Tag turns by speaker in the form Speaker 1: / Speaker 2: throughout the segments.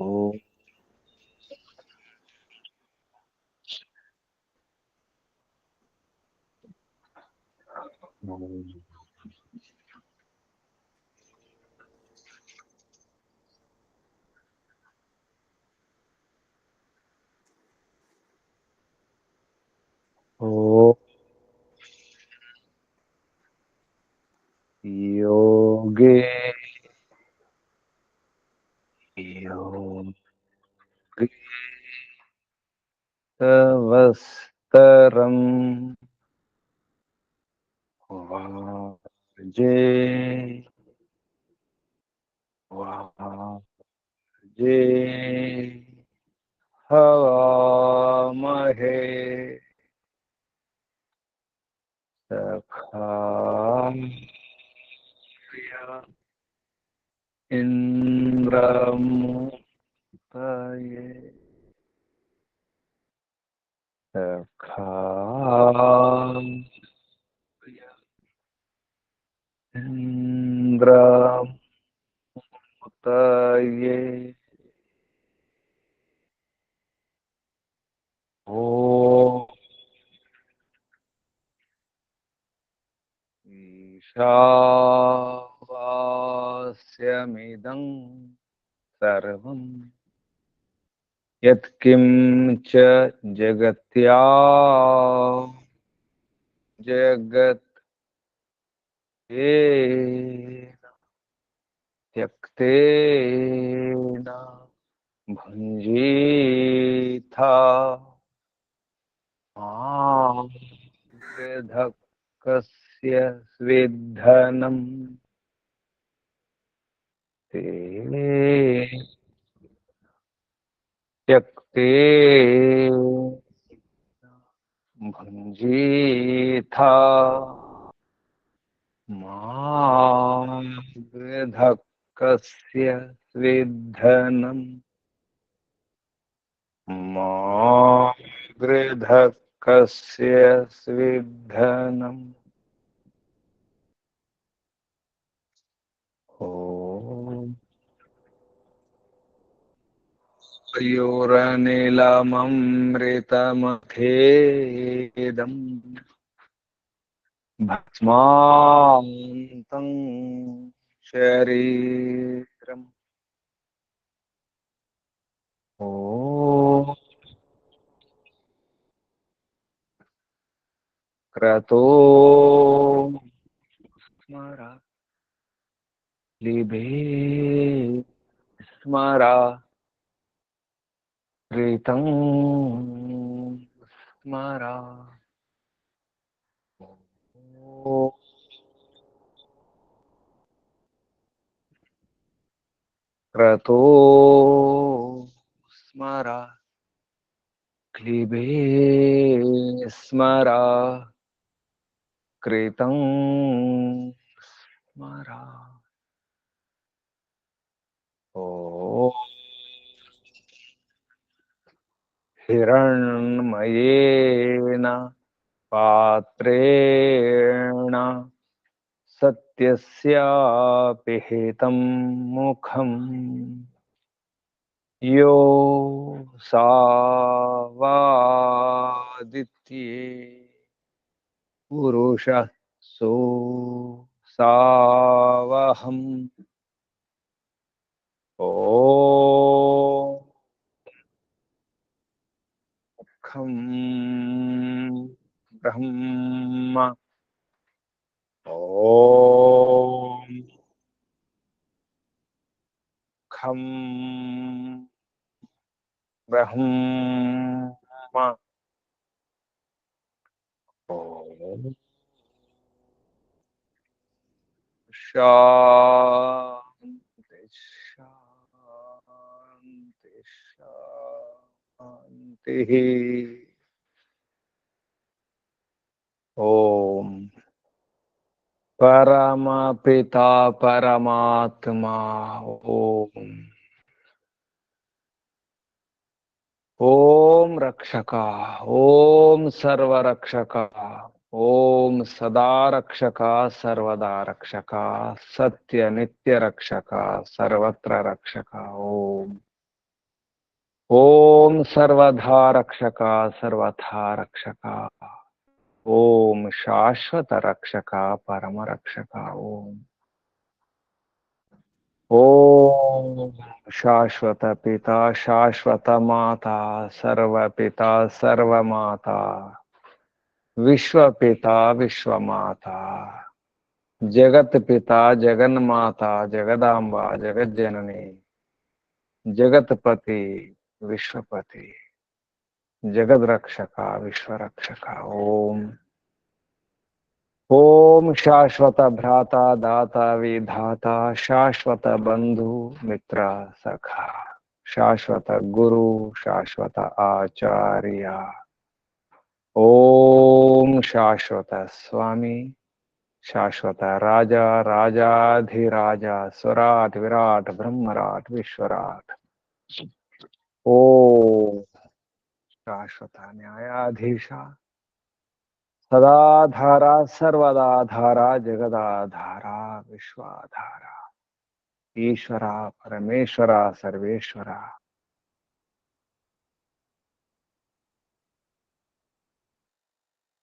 Speaker 1: ओम ओम योगे योगे तवस्तरम वाजे वाजे हवामहे सखाय इंद्रमुतये सखाय इंद्रमुतये ओ ईशावास्यमिदं सर्वं यत्किंच जगत्या जगत्तेन त्यक्तेन भुञ्जीथा मां पृथक्कस्य स्विद्धनं ते त्यक्ते भुञ्जीथा मां पृथक्कस्य स्विद्धनं मां पृथक्कस्य स्विद्धनम् ॐ योरनिलममृतमथेदम् भस्मान्तं शरीरम् ॐ क्रतो स्मरा लिभे स्मरा ऋतं स्मरा ॐ क्रतो स्मरा क्लिबे स्मरा कृतं स्मरा ओ हिरण्मयेन पात्रेण सत्यस्यापिहितं मुखम् यो सावादित्ये पुरुषः सो सावहम् ओ खं ब्रह्म ॐ खं ब्रह्म ॐ शान्ति शान्ति शान्तिः ॐ परमपिता परमात्मा ॐ ओम रक्षका ओम सर्वरक्षका ओम सदा रक्षका सर्वदा रक्षका सत्य नित्य रक्षका सर्वत्र रक्षका ओम सर्वधा रक्षका सर्वथा रक्षका ओम शाश्वत रक्षका परम रक्षका ओम शाश्वत पिता शाश्वत माता सर्व पिता सर्व माता विश्व पिता विश्व माता जगत पिता जगन माता जगदांबा जगत जननी जगतपति विश्वपति जगद रक्षका विश्व रक्षका ओम ओम शाश्वत भ्राता दाता विधाता शाश्वत बंधु मित्र सखा शाश्वत गुरु शाश्वत आचार्य ओम शाश्वत स्वामी शाश्वत राजा राजाधिराजा स्वराट विराट ब्रह्मराट विश्वराट ओम शाश्वत न्यायाधीशा सदाधारा सर्वदाधारा जगदाधारा विश्वाधारा ईश्वरा परमेश्वरा सर्वेश्वरा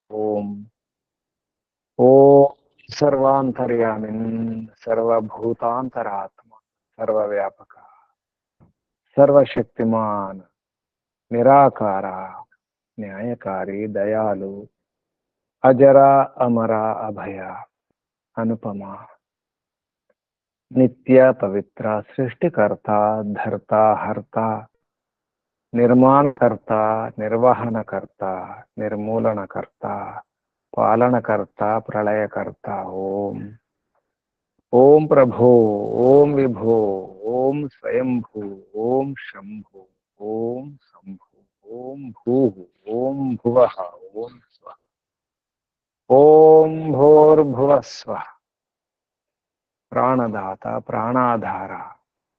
Speaker 1: ओम ओम सर्वांतर्यामिन् सर्वभूतांतरात्मा सर्वव्यापक सर्वशक्तिमान निराकारा न्यायकारी दयालु अजरा अमरा अभया अनुपमा नित्य पवित्र सृष्टिकर्ता धर्ता हर्ता निर्माण करता निर्वहन करता निर्मूलन करता पालन करता प्रलय करता ओम ओम प्रभो ओम विभो ओम स्वयंभू ओम शंभु ओम शंभु ओम भूः ओम भुवः ओम स्वः ओम भूर्भुवस्वः प्राणदाता प्राणाधारा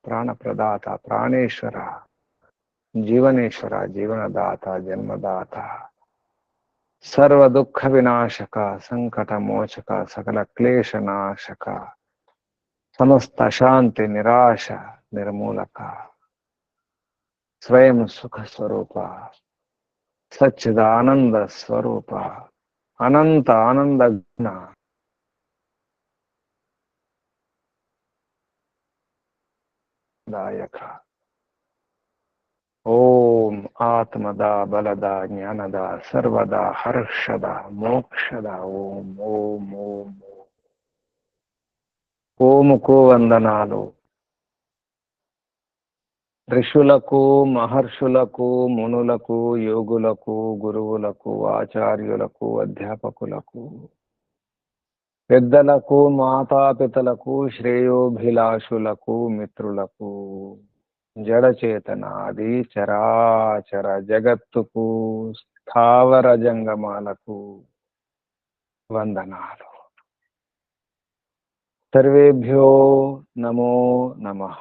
Speaker 1: प्राणप्रदाता प्राणेश्वरा जीवनेश्वरा जीवनदाता जन्मदाता सर्व दुख विनाशक संकट मोचक सकल क्लेश नाशक समस्त शांति निराश निर्मूलक स्वयं सुख स्वरूप सच्चिदानंद स्वरूप अनंत आनंद घन दायक ओम आत्मदा बलदा ज्ञानदा सर्वदा हर्षदा मोक्षदा ओम ओम ओम ओमुకు వందనాలు ఋషులకు మహర్షులకు మునులకు యోగులకు గురువులకు ఆచార్యులకు అధ్యాపకులకు పెద్దలకు మాతాపితలకు శ్రేయోభిలాషులకు మిత్రులకు జడచేతనాది చరాచర జగత్తుకు స్థావర జంగమాలకు వందనాలు सर्वेभ्यो नमो नमः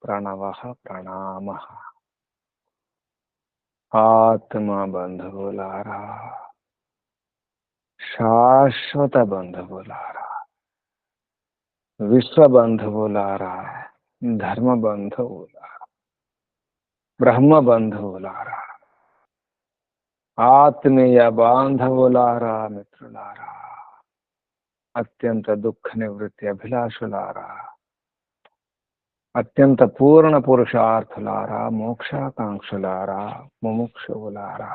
Speaker 1: प्रणवः प्रणामः आत्मा बंधुलारा शाश्वत बंधुलारा विश्व बंधुलारा धर्म बंधुलारा ब्रह्म बंधुलारा आत्मीय बांधवुलारा मित्रुलारा అత్యంత దుఃఖ నివృత్తి అభిలాషులారా అత్యంత పూర్ణ పురుషార్థులారా మోక్షాకాంక్షులారా ముముక్షువులారా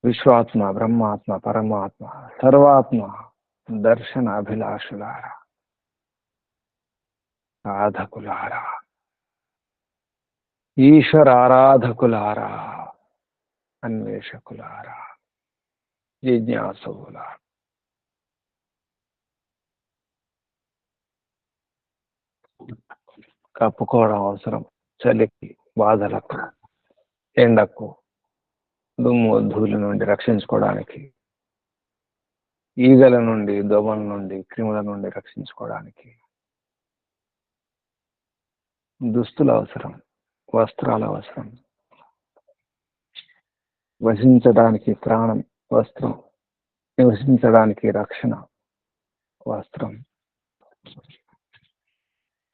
Speaker 1: విశ్వాత్మ బ్రహ్మాత్మ పరమాత్మ సర్వాత్మ దర్శన అభిలాషులారా సాధకులారా ఈశ్వర ఆరాధకులారా అన్వేషకులారా జిజ్ఞాసువులారా కప్పుకోవడం అవసరం చలికి బాధలకు ఎండకు దుమ్ము ధూళి నుండి రక్షించుకోవడానికి ఈగల నుండి దోమల నుండి క్రిముల నుండి రక్షించుకోవడానికి దుస్తులు అవసరం వస్త్రాలు అవసరం వసించడానికి ప్రాణం వస్త్రం నివసించడానికి రక్షణ వస్త్రం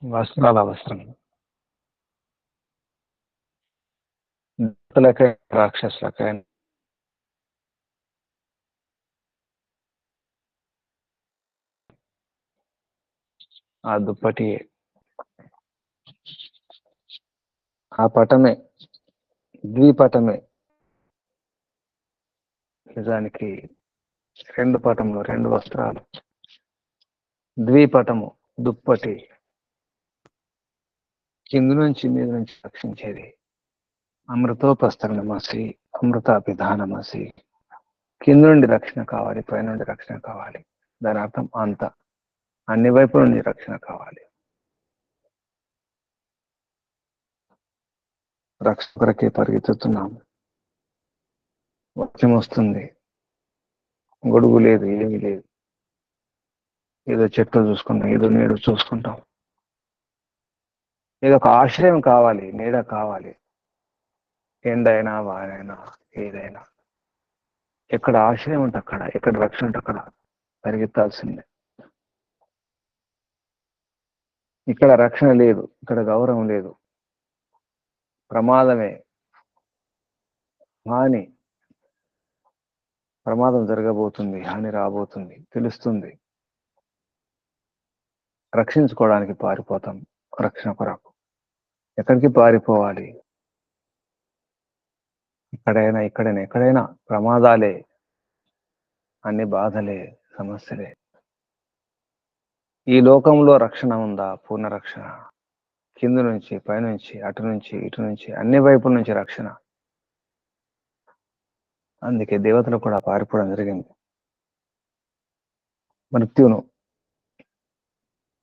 Speaker 1: వస్త్రాల అవసరం దేవతలకైనా రాక్షసులకైనా ఆ దుప్పటి, ఆ పటమే, ద్విపటమే. నిజానికి రెండు పటములు, రెండు వస్త్రాలు. ద్విపటము, దుప్పటి, కింది నుంచి మీద నుంచి రక్షించేది. అమృతోపస్తరణమసి, అమృతాపిధానమసి. కింద నుండి రక్షణ కావాలి, పైనుండి రక్షణ కావాలి. దాని అర్థం అంత, అన్ని వైపుల నుండి రక్షణ కావాలి. రక్షణ కొరకే పరిగెత్తుతున్నాం. వర్షం వస్తుంది, గొడుగు లేదు, ఏమీ లేదు. ఏదో చెట్లు చూసుకుంటాం, ఏదో నీడ చూసుకుంటాం. ఏదో ఒక ఆశ్రయం కావాలి, నీడ కావాలి. ఎండైనా వానైనా ఏదైనా, ఎక్కడ ఆశ్రయం ఉంటే అక్కడ, ఎక్కడ రక్షణ ఉంటే అక్కడ పరిగెత్తాల్సిందే. ఇక్కడ రక్షణ లేదు, ఇక్కడ గౌరవం లేదు, ప్రమాదమే, హాని, ప్రమాదం జరగబోతుంది, హాని రాబోతుంది తెలుస్తుంది. రక్షించుకోవడానికి పారిపోతాం. రక్షణ కొరకు ఎక్కడికి పారిపోవాలి? ఇక్కడైనా, ఇక్కడైనా, ఎక్కడైనా ప్రమాదాలే, అన్ని బాధలే, సమస్యలే. ఈ లోకంలో రక్షణ ఉందా? పూర్ణ రక్షణ. కింద నుంచి, పైనుంచి, అటు నుంచి, ఇటు నుంచి, అన్ని వైపుల నుంచి రక్షణ. అందుకే దేవతలు కూడా పారిపోవడం జరిగింది. మృత్యును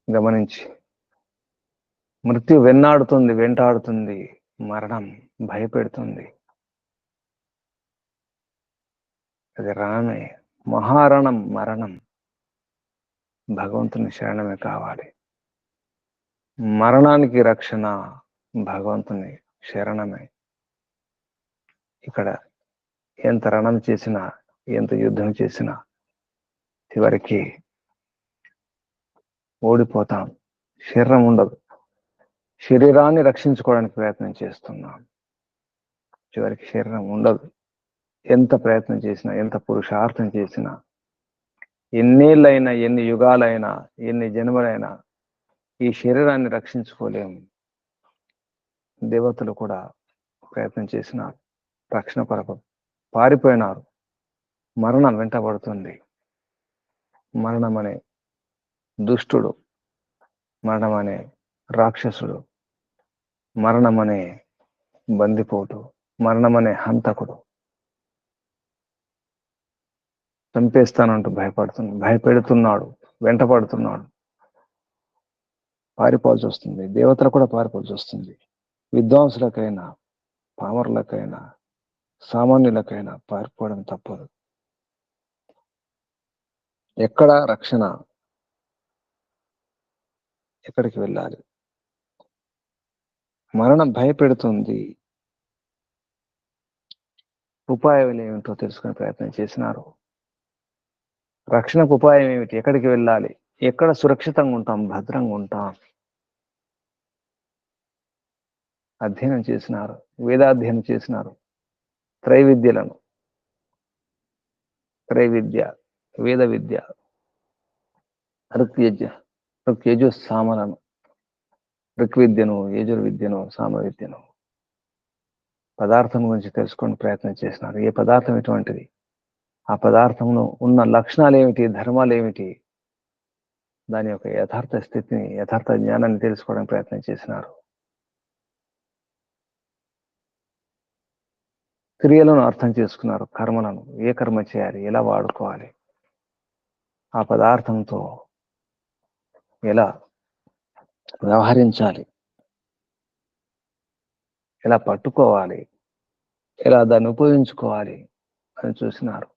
Speaker 1: గమనించి, మృత్యు వెన్నాడుతుంది, వెంటాడుతుంది. మరణం భయపెడుతుంది. అది రణమే, మహారణం, మరణం. భగవంతుని శరణమే కావాలి. మరణానికి రక్షణ భగవంతుని శరణమే. ఇక్కడ ఎంత రణం చేసినా, ఎంత యుద్ధం చేసినా చివరికి ఓడిపోతాం. శరీరం ఉండదు. శరీరాన్ని రక్షించుకోవడానికి ప్రయత్నం చేస్తున్నాం, చివరికి శరీరం ఉండదు. ఎంత ప్రయత్నం చేసినా, ఎంత పురుషార్థం చేసినా, ఎన్నేళ్ళైనా, ఎన్ని యుగాలైనా, ఎన్ని జన్మలైనా ఈ శరీరాన్ని రక్షించుకోలేము. దేవతలు కూడా ప్రయత్నం చేసినారు, రక్షణ కొరకు పారిపోయినారు. మరణం వెంటబడుతుంది. మరణం అనే దుష్టుడు, మరణం అనే రాక్షసుడు, మరణం అనే బందిపోటు, మరణం అనే హంతకుడు చంపేస్తానంటూ భయపెడుతున్నాడు, వెంటపడుతున్నాడు. పారిపోవాల్సి వస్తుంది. దేవతలు కూడా పారిపోవాల్సి వస్తుంది. విద్వాంసులకైనా, పామరులకైనా, సామాన్యులకైనా పారిపోవడం తప్పదు. ఎక్కడ రక్షణ? ఎక్కడికి వెళ్ళాలి? మరణం భయపెడుతుంది. ఉపాయం ఏమిటో తెలుసుకునే ప్రయత్నం చేసినారు. రక్షణకు ఉపాయం ఏమిటి? ఎక్కడికి వెళ్ళాలి? ఎక్కడ సురక్షితంగా ఉంటాం, భద్రంగా ఉంటాం? అధ్యయనం చేసినారు, వేదాధ్యయనం చేసినారు. త్రైవిద్యలను, త్రైవిద్య, వేద విద్య, ఋగ్యజు సామలను, ఋగ్విద్యను, యజుర్విద్యను, సామ విద్యను, పదార్థం గురించి తెలుసుకొని ప్రయత్నం చేసినారు. ఏ పదార్థం ఎటువంటిది, ఆ పదార్థంలో ఉన్న లక్షణాలు ఏమిటి, ధర్మాలు ఏమిటి, దాని యొక్క యథార్థ స్థితిని, యథార్థ జ్ఞానాన్ని తెలుసుకోవడానికి ప్రయత్నం చేసినారు. క్రియలను అర్థం చేసుకున్నారు, కర్మలను, ఏ కర్మ చేయాలి, ఎలా వాడుకోవాలి, ఆ పదార్థంతో ఎలా వ్యవహరించాలి, ఎలా పట్టుకోవాలి, ఎలా దాన్ని ఉపయోగించుకోవాలి అని చూసినారు.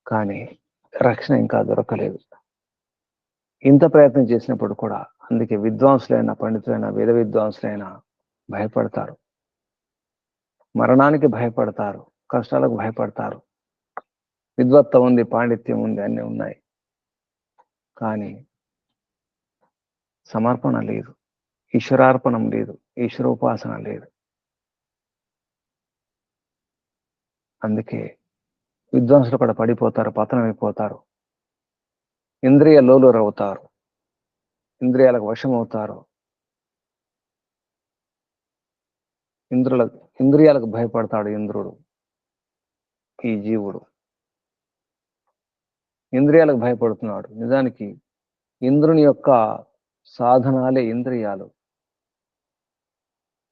Speaker 1: కానీ రక్షణ ఇంకా దొరకలేదు. ఇంత ప్రయత్నం చేసినప్పుడు కూడా, అందుకే విద్వాంసులైన, పండితులైన, వేద విద్వాంసులైన భయపడతారు, మరణానికి భయపడతారు, కష్టాలకు భయపడతారు. విద్వత్తం ఉంది, పాండిత్యం ఉంది, అన్నీ ఉన్నాయి, కానీ సమర్పణ లేదు, ఈశ్వరార్పణం లేదు, ఈశ్వరోపాసన లేదు. అందుకే విద్వాంసులు కూడా పడిపోతారు, పతనమైపోతారు, ఇంద్రియ లోలురవుతారు, ఇంద్రియాలకు వశమవుతారు. ఇంద్రియాలకు భయపడతాడు ఇంద్రుడు. ఈ జీవుడు ఇంద్రియాలకు భయపడుతున్నాడు. నిజానికి ఇంద్రుని యొక్క సాధనాలే ఇంద్రియాలు.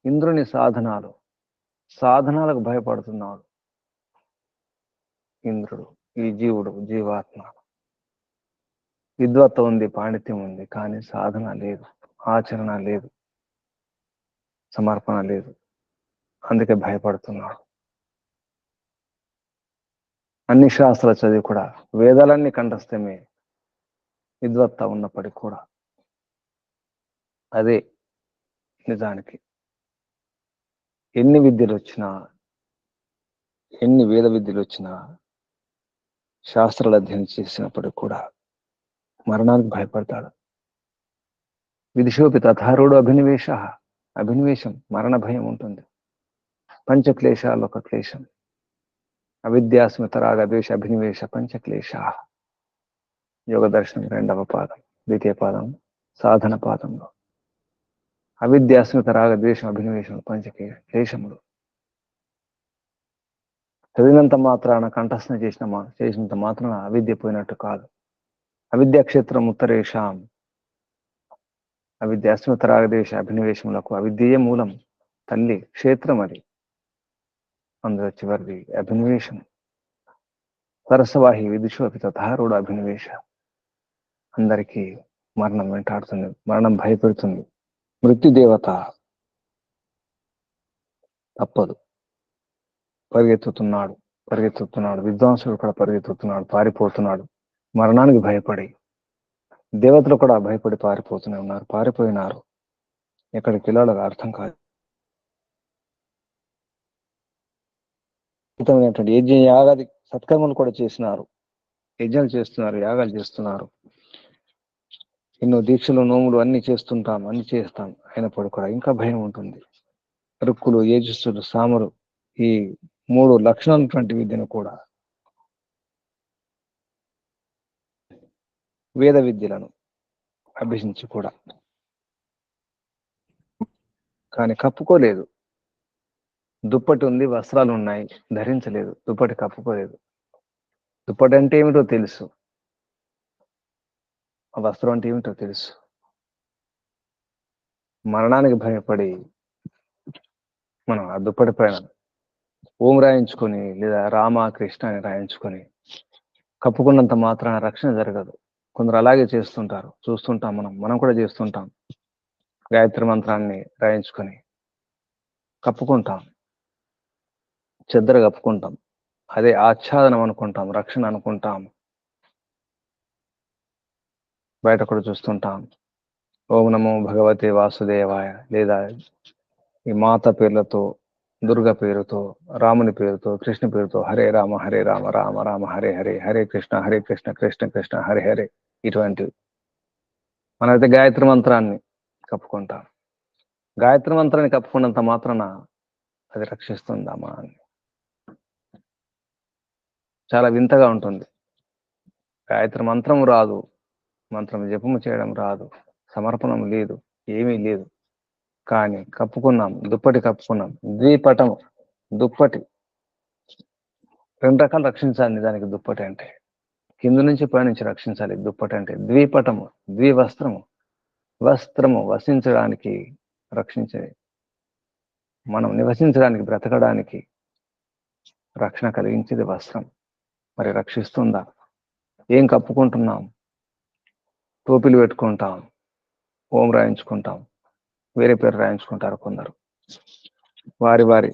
Speaker 1: ఇంద్రుని సాధనాలకు భయపడుతున్నాడు ఇంద్రుడు. ఈ జీవుడు, జీవాత్మ విద్వత్త ఉంది, పాండిత్యం ఉంది, కానీ సాధన లేదు, ఆచరణ లేదు, సమర్పణ లేదు. అందుకే భయపడుతున్నాడు. అన్ని శాస్త్రాలు చదివి కూడా, వేదాలన్నీ కంఠస్థమే విద్వత్త ఉన్నప్పటికీ కూడా అదే నిజానికి ఎన్ని విద్యలు వచ్చినా, ఎన్ని వేద విద్యలు వచ్చినా, శాస్త్రాలు అధ్యయనం చేసినప్పటికీ కూడా మరణానికి భయపడతాడు. విదిశోపి తథారుడు అభినివేశం, మరణ భయం ఉంటుంది. పంచక్లేశాలు ఒక క్లేశం. అవిద్యాస్మిత రాగ ద్వేష అభినివేశ పంచక్లేశ. యోగ దర్శనం 2వ పాదం, 2వ పాదం, సాధన పాదంలో అవిద్యాస్మిత రాగ ద్వేషం అభినివేశం పంచక్లేశములు. చదివినంత మాత్రాన, కంఠస్థం చేసినంత మాత్రాన అవిద్య పోయినట్టు కాదు. అవిద్యాక్షేత్రం ఉత్తరేషాం. అవిద్యాస్మిత రాగద్వేష అభినివేశములకు అవిద్యయే మూలం, తల్లి క్షేత్రం అది. అందులో చివరిది అభినివేశం. సరసవాహి విదుషోపి తథారుడు అభినివేశ. అందరికీ మరణం వెంటాడుతుంది, మరణం భయపెడుతుంది. మృత్యుదేవత తప్పదు, పరిగెత్తుతున్నాడు. విద్వాంసుడు కూడా పరిగెత్తుతున్నాడు, పారిపోతున్నాడు. మరణానికి భయపడి దేవతలు కూడా భయపడి పారిపోతూనే ఉన్నారు, పారిపోయినారు. ఎక్కడికి వెళ్ళాలో అర్థం కాదు. యజ్ఞ యాగాది సత్కర్మలు కూడా చేసినారు, యజ్ఞాలు చేస్తున్నారు, యాగాలు చేస్తున్నారు, ఎన్నో దీక్షలు, నోములు అన్ని చేస్తుంటాం, అన్ని చేస్తాం. అయినప్పుడు కూడా ఇంకా భయం ఉంటుంది. రుక్కులు, ఏజస్సులు, సామరు, ఈ 3 లక్షణాలటువంటి విద్యను కూడా, వేద విద్యలను అభ్యసించి కూడా కానీ కప్పుకోలేదు. దుప్పటి ఉంది, వస్త్రాలు ఉన్నాయి, ధరించలేదు. దుప్పటి కప్పుకోలేదు. దుప్పటి అంటే ఏమిటో తెలుసు, ఆ వస్త్రం అంటే ఏమిటో తెలుసు. మరణానికి భయపడి మనం ఆ దుప్పటి పైన ఓం రాయించుకొని, లేదా రామ కృష్ణ అని రాయించుకొని కప్పుకున్నంత మాత్రాన రక్షణ జరగదు. కొందరు అలాగే చేస్తుంటారు, చూస్తుంటాం. మనం కూడా చేస్తుంటాం. గాయత్రి మంత్రాన్ని రాయించుకొని కప్పుకుంటాం, చెద్దర కప్పుకుంటాం. అదే ఆచ్ఛాదనం అనుకుంటాం, రక్షణ అనుకుంటాం. బయట కూడా చూస్తుంటాం. ఓం నమో భగవతే వాసుదేవాయ, లేదా ఈ మాత పేర్లతో, దుర్గ పేరుతో, రాముని పేరుతో, కృష్ణ పేరుతో హరే రామ రామ రామ హరే హరే, హరే కృష్ణ కృష్ణ కృష్ణ హరే హరే, ఇటువంటివి. మనమైతే గాయత్రి మంత్రాన్ని కప్పుకుంటాం. గాయత్రి మంత్రాన్ని కప్పుకున్నంత మాత్రాన అది రక్షిస్తుందామా అని చాలా వింతగా ఉంటుంది. గాయత్రి మంత్రం రాదు, మంత్రం జపము చేయడం రాదు, సమర్పణం లేదు, ఏమీ లేదు. కానీ కప్పుకున్నాం, దుప్పటి కప్పుకున్నాం. ద్విపటము, దుప్పటి 2 రకాలు రక్షించాలి. నిజానికి దుప్పటి అంటే కింద నుంచి పైనుంచి రక్షించాలి. దుప్పటి అంటే ద్విపటము, వస్త్రము వసించడానికి, రక్షించే, మనం నివసించడానికి, బ్రతకడానికి రక్షణ కలిగించేది వస్త్రం. మరి రక్షిస్తుందా? ఏం కప్పుకుంటున్నాం? టోపీలు పెట్టుకుంటాం, ఓం రాయించుకుంటాం, వేరే పేరు రాయించుకుంటారు కొందరు. వారి వారి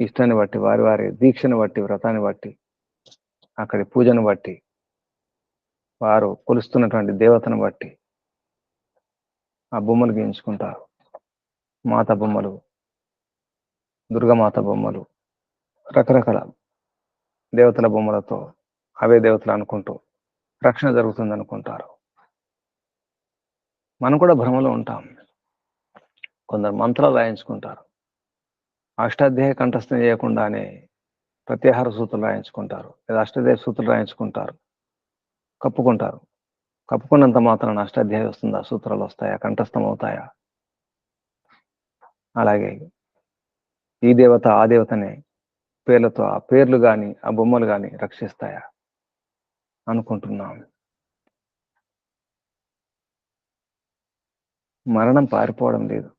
Speaker 1: ఇష్టాన్ని బట్టి, వారి వారి దీక్షను బట్టి, వ్రతాన్ని బట్టి, అక్కడి పూజను బట్టి, వారు కొలుస్తున్నటువంటి దేవతను బట్టి ఆ బొమ్మలు గీయించుకుంటారు. మాత బొమ్మలు, దుర్గమాత బొమ్మలు, రకరకాల దేవతల బొమ్మలతో అవే దేవతలు అనుకుంటూ రక్షణ జరుగుతుంది అనుకుంటారు. మనం కూడా భ్రమలో ఉంటాం. కొందరు మంత్రాలు రాయించుకుంటారు, అష్టాధ్యాయ కంఠస్థం చేయకుండానే ప్రత్యాహార సూత్రాలు రాయించుకుంటారు, లేదా అష్టాధ్యాయ సూత్రాలు రాయించుకుంటారు, కప్పుకుంటారు. కప్పుకున్నంత మాత్రాన అష్టాధ్యాయ వస్తుందా? సూత్రాలు వస్తాయా? కంఠస్థం అవుతాయా? అలాగే ఈ దేవత ఆ దేవతనే పేర్లతో ఆ పేర్లు గాని ఆ బొమ్మలు గాని రక్షిస్తాయా అనుకుంటున్నాం. మరణం పారిపోవడం లేదు.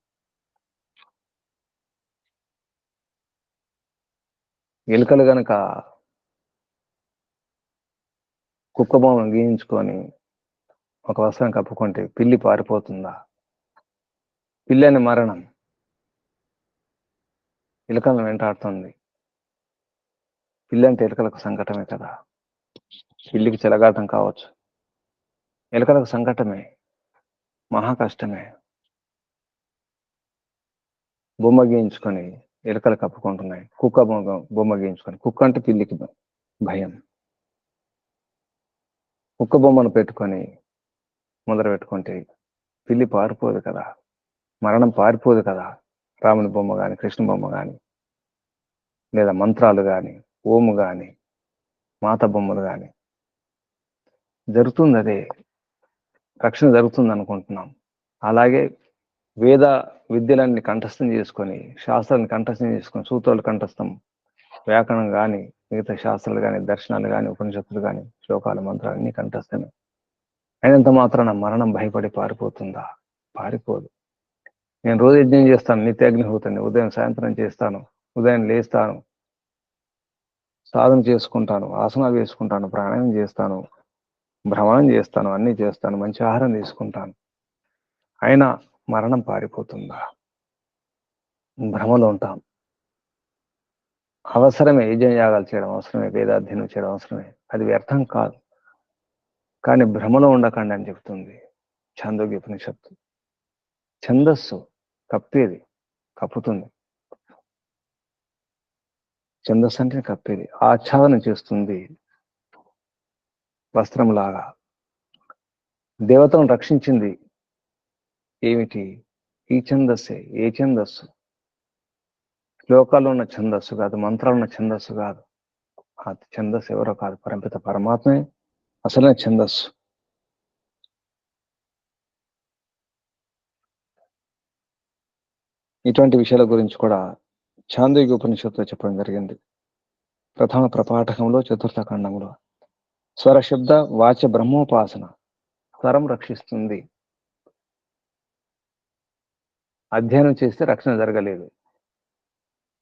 Speaker 1: ఎలుకలు గనక కుక్క బొమ్మ గీయించుకొని ఒక వస్త్రం కప్పుకుంటే పిల్లి పారిపోతుందా? పిల్లి అని మరణం ఎలుకలను వెంటాడుతుంది. పిల్లి అంటే ఎలుకలకు సంకటమే కదా. పిల్లికి చెలగాటం కావచ్చు, ఎలుకలకు సంకటమే, మహా కష్టమే. బొమ్మ గీయించుకొని ఎలుకలు కప్పుకుంటున్నాయి, కుక్క బొమ్మ గీయించుకొని. కుక్క అంటే పిల్లికి భయం. కుక్క బొమ్మను పెట్టుకొని ముందర పెట్టుకుంటే పిల్లి పారిపోదు కదా, మరణం పారిపోదు కదా. రాముని బొమ్మ కానీ కృష్ణ బొమ్మ కానీ లేదా మంత్రాలు కానీ ఓము కానీ మాత బొమ్మలు కానీ జరుగుతుంది, అదే రక్షణ జరుగుతుంది అనుకుంటున్నాం. అలాగే వేద విద్యలన్నీ కంఠస్థం చేసుకొని, శాస్త్రాన్ని కంఠస్థం చేసుకొని, సూత్రాలు కంఠస్థం, వ్యాకరణం కానీ మిగతా శాస్త్రాలు కానీ దర్శనాలు కానీ ఉపనిషత్తులు కానీ శ్లోకాలు మంత్రాలు అన్ని కంఠస్థమే అయినంత మాత్రాన మరణం భయపడి పారిపోతుందా? పారిపోదు. నేను రోజు యజ్ఞం చేస్తాను, నిత్యాగ్నిహోతాన్ని ఉదయం సాయంత్రం చేస్తాను, ఉదయం లేస్తాను, సాధన చేసుకుంటాను, ఆసనాలు వేసుకుంటాను, ప్రాణాయామం చేస్తాను, భ్రమణం చేస్తాను, అన్నీ చేస్తాను, మంచి ఆహారం తీసుకుంటాను. అయినా మరణం పారిపోతుందా? భ్రమలో ఉంటాం. అవసరమే యజ్ఞం యాగాలు చేయడం, అవసరమే వేదాధ్యయనం చేయడం, అవసరమే, అది వ్యర్థం కాదు. కానీ భ్రమలో ఉండకండి అని చెప్తుంది ఛాందోగ్య ఉపనిషత్తు. ఛందస్సు కప్పేది, కప్పుతుంది. ఛందస్సు అంటే కప్పేది, ఆచ్ఛాదన చేస్తుంది వస్త్రంలాగా. దేవతను రక్షించింది ఏమిటి? ఈ ఛందస్సే. ఏ ఛందస్సు? శ్లోకాల్లో ఉన్న ఛందస్సు కాదు, మంత్రాలు ఉన్న ఛందస్సు కాదు. ఆ ఛందస్సు ఎవరో కాదు, పరంపిత పరమాత్మే అసలైన ఛందస్సు. ఇటువంటి విషయాల గురించి కూడా ఛాందోగ్య ఉపనిషత్తులో చెప్పడం జరిగింది. ప్రథమ ప్రపాఠకంలో చతుర్థ ఖండంలో స్వరశబ్ద వాచ్య బ్రహ్మోపాసన స్వరం రక్షిస్తుంది. అధ్యయనం చేస్తే రక్షణ జరగలేదు,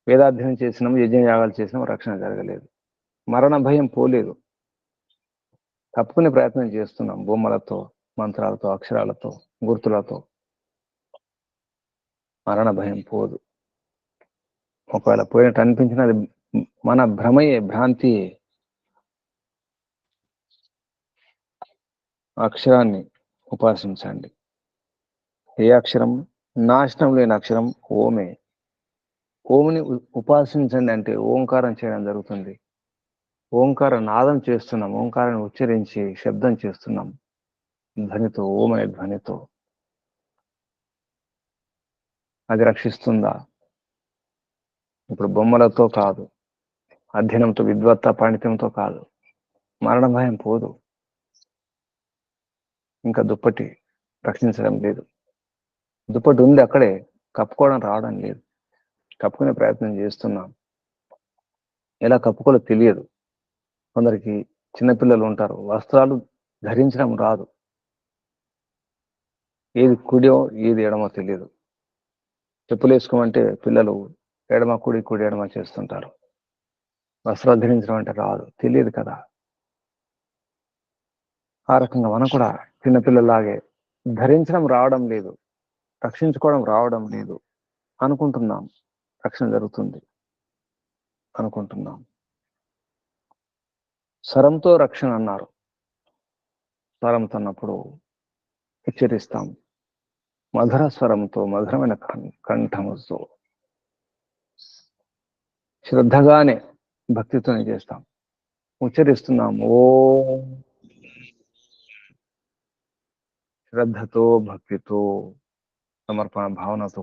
Speaker 1: వేదాధ్యయనం చేసినాము, యజ్ఞయాగాలు చేసినాము, రక్షణ జరగలేదు. మరణ భయం పోలేదు, తప్పుకునే ప్రయత్నం చేస్తున్నాం బొమ్మలతో, మంత్రాలతో, అక్షరాలతో, గుర్తులతో. మరణ భయం పోదు. ఒకవేళ పోయినట్టు అనిపించినది మన భ్రమయే, భ్రాంతియే. అక్షరాన్ని ఉపాసించండి. ఏ అక్షరం? నాశనం లేని అక్షరం ఓమే. ఓముని ఉపాసించండి అంటే ఓంకారం చేయడం జరుగుతుంది. ఓంకార నాదం చేస్తున్నాం, ఓంకారాన్ని ఉచ్చరించి శబ్దం చేస్తున్నాం ధ్వనితో, ఓం అనే ధ్వనితో. అది రక్షిస్తుందా? ఇప్పుడు బొమ్మలతో కాదు, అధ్యయనంతో, విద్వత్త పాండిత్యంతో కాదు, మరణ భయం పోదు. ఇంకా దుప్పటి రక్షించడం లేదు. దుప్పటి ఉంది అక్కడే, కప్పుకోవడం రావడం లేదు. కప్పుకునే ప్రయత్నం చేస్తున్నాం. ఎలా కప్పుకోలో తెలియదు. కొందరికి చిన్నపిల్లలు ఉంటారు, వస్త్రాలు ధరించడం రాదు. ఏది కుడియో ఏది ఎడమో తెలియదు. చెప్పులు వేసుకోమంటే పిల్లలు ఎడమ కుడి, కుడి ఎడమ చేస్తుంటారు. వస్త్రాలు ధరించడం అంటే రాదు, తెలియదు కదా. ఆ రకంగా మనం కూడా చిన్నపిల్లలాగే ధరించడం రావడం లేదు, రక్షించుకోవడం రావడం లేదు అనుకుంటున్నాం. రక్షణ జరుగుతుంది అనుకుంటున్నాం. స్వరంతో రక్షణ అన్నారు. స్వరంతో అన్నప్పుడు హెచ్చరిస్తాం, మధుర స్వరంతో, మధురమైన కంఠముతో, శ్రద్ధగానే భక్తితోనే చేస్తాం, ఉచ్చరిస్తున్నాం. ఓ శ్రద్ధతో, భక్తితో, సమర్పణ భావనతో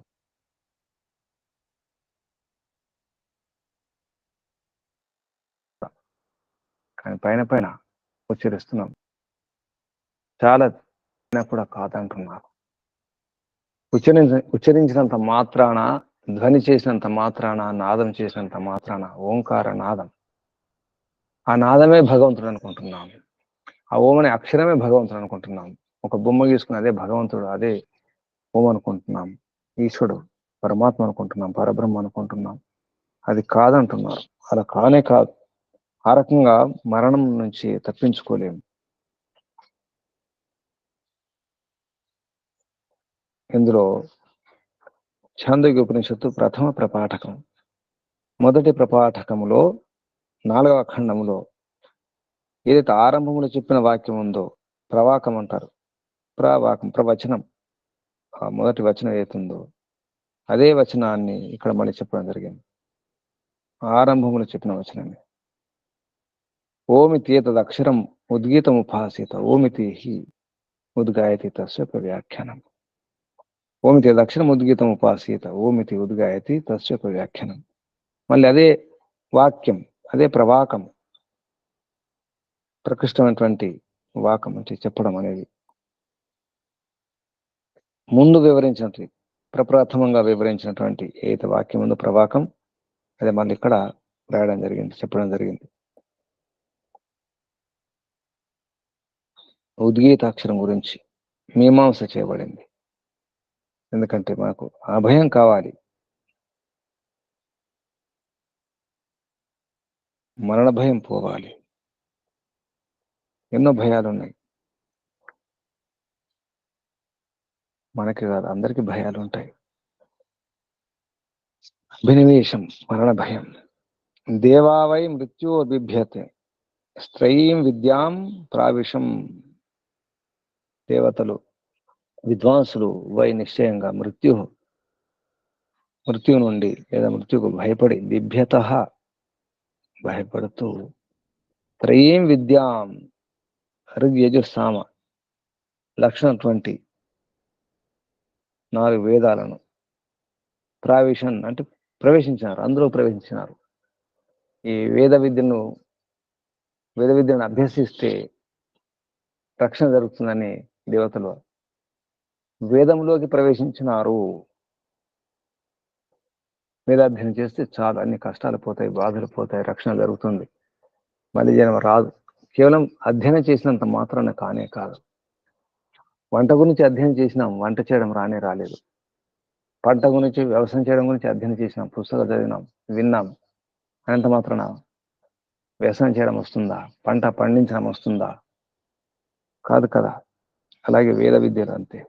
Speaker 1: కానీ పైన పైన ఉచ్చరిస్తున్నాం. చాలా కూడా కాదంటున్నారు. ఉచ్చరించినంత మాత్రాన, ధ్వని చేసినంత మాత్రాన, నాదం చేసినంత మాత్రాన, ఓంకార నాదం, ఆ నాదమే భగవంతుడు అనుకుంటున్నాం. ఆ ఓం అనే అక్షరమే భగవంతుడు అనుకుంటున్నాం. ఒక బొమ్మ గీసుకుని అదే భగవంతుడు, అదే ఓం అనుకుంటున్నాం. ఈశ్వరుడు, పరమాత్మ అనుకుంటున్నాం, పరబ్రహ్మ అనుకుంటున్నాం. అది కాదంటున్నారు. అలా కానే కాదు. ఆ రకంగా మరణం నుంచి తప్పించుకోలేము. ఇందులో ఛాందోగ్య ఉపనిషత్తు ప్రథమ ప్రపాఠకం, మొదటి ప్రపాఠకములో 4వ ఖండములో ఏదైతే ఆరంభంలో చెప్పిన వాక్యం ఉందో, ప్రవాకం అంటారు. ప్రవాకం, ప్రవచనం, ఆ మొదటి వచనం ఏతుందో అదే వచనాన్ని ఇక్కడ మళ్ళీ చెప్పడం జరిగింది. ఆరంభంలో చెప్పిన వచనమే. ఓమితి తదక్షరం ఉద్గీతముపాసీత ఓమితి హి ఉద్గాయతి తస్య వ్యాఖ్యానం. ఓమితి తదక్షరం ఉద్గీతముపాసీత ఓమితి ఉద్గాయతి తస్య వ్యాఖ్యానం. మళ్ళీ అదే వాక్యం, అదే ప్రవాకం, ప్రకృష్టమైనటువంటి వాకం అంటే చెప్పడం అనేది ముందు వివరించినటువంటి, ప్రప్రథమంగా వివరించినటువంటి ఏదైతే వాక్యం ఉందో ప్రవాకం, అదే మళ్ళీ ఇక్కడ రాయడం జరిగింది, చెప్పడం జరిగింది. ఉద్గీతాక్షరం గురించి మీమాంస చేయబడింది. ఎందుకంటే మనకు అభయం కావాలి, మరణ భయం పోవాలి. ఎన్నో భయాలు ఉన్నాయి, మనకి కాదు అందరికీ భయాలు ఉంటాయి. అభినివేశం, మరణ భయం. దేవావై మృత్యు బిభ్యతే స్త్రయీం విద్యాం ప్రావిశం. దేవతలు, విద్వాంసులు వై నిశ్చయంగా మృత్యు నుండి లేదా మృత్యుకు భయపడి, బిభ్యత భయపడుతూ, త్రయీం విద్యాం ఋగ్ యజుర్ సామ లక్షణ 4 వేదాలను ప్రావిషన్ అంటే ప్రవేశించినారు, అందులో ప్రవేశించినారు. ఈ వేద విద్యను అభ్యసిస్తే రక్షణ జరుగుతుందని దేవతలు వేదంలోకి ప్రవేశించినారు. వేదాధ్యయనం చేస్తే చాలు, అన్ని కష్టాలు పోతాయి, బాధలు పోతాయి, రక్షణ జరుగుతుంది, మళ్ళీ జన్మ రాదు. కేవలం అధ్యయనం చేసినంత మాత్రాన కానే కాదు. వంట గురించి అధ్యయనం చేసినాం, వంట చేయడం రాలేదు. పంట గురించి, వ్యవసాయం చేయడం గురించి అధ్యయనం చేసినాం, పుస్తకాలు చదివినాం, విన్నాం, అనంత మాత్రాన వ్యవసాయం చేయడం వస్తుందా, పంట పండించడం వస్తుందా? కాదు కదా. అలాగే వేద విద్యలు అంతే.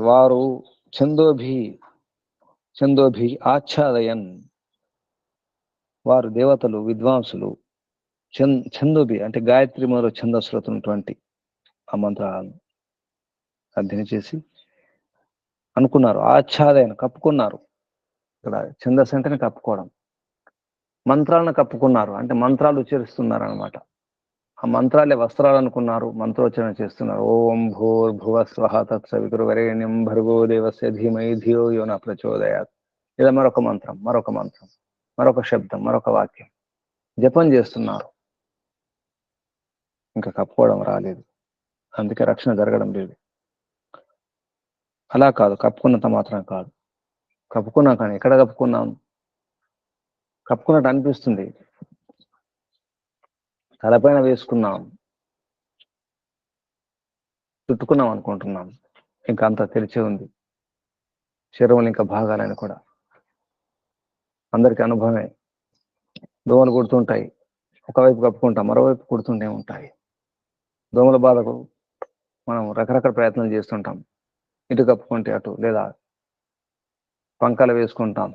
Speaker 1: వారు ఛందోభి ఆచ్ఛాదయన్, వారు దేవతలు, విద్వాంసులు ఛందోభి అంటే గాయత్రి మొదలు ఛందస్సులతో ఉన్నటువంటి ఆ మంత్రాలను అధ్యయనం చేసి అనుకున్నారు. ఆచ్ఛాదయన్ కప్పుకున్నారు. ఇక్కడ ఛందస్సు అంటేనే కప్పుకోవడం. మంత్రాలను కప్పుకున్నారు అంటే మంత్రాలు ఉచ్చరిస్తున్నారు అనమాట. ఆ మంత్రాలే వస్త్రాలు అనుకున్నారు, మంత్రోచ్చరణ చేస్తున్నారు. ఓం భూర్భువ స్వహ తత్సవితుర్వరేణ్యం భర్గో దేవస్య ధీమహి ధియో యో న ప్రచోదయాత్. ఇలా మరొక మంత్రం, మరొక శబ్దం, మరొక వాక్యం జపం చేస్తున్నారు. ఇంకా కప్పుకోవడం రాలేదు, అందుకే రక్షణ జరగడం లేదు. అలా కాదు, కప్పుకున్నంత మాత్రం కాదు. కప్పుకున్నాం, కానీ ఎక్కడ కప్పుకున్నాం? కప్పుకున్నట్టు అనిపిస్తుంది, తలపైన వేసుకున్నాం, చుట్టుకున్నాం అనుకుంటున్నాం, ఇంకా అంతా తెరిచే ఉంది. శరీరంలో ఇంకా భాగాలని కూడా అందరికీ అనుభవమే. దోమలు కుడుతుంటాయి, ఒకవైపు కప్పుకుంటాం, మరోవైపు కుడుతుంటే ఉంటాయి. దోమల బాధకు మనం రకరకాల ప్రయత్నాలు చేస్తుంటాం. ఇటు కప్పుకుంటే అటు, లేదా పంకాలు వేసుకుంటాం,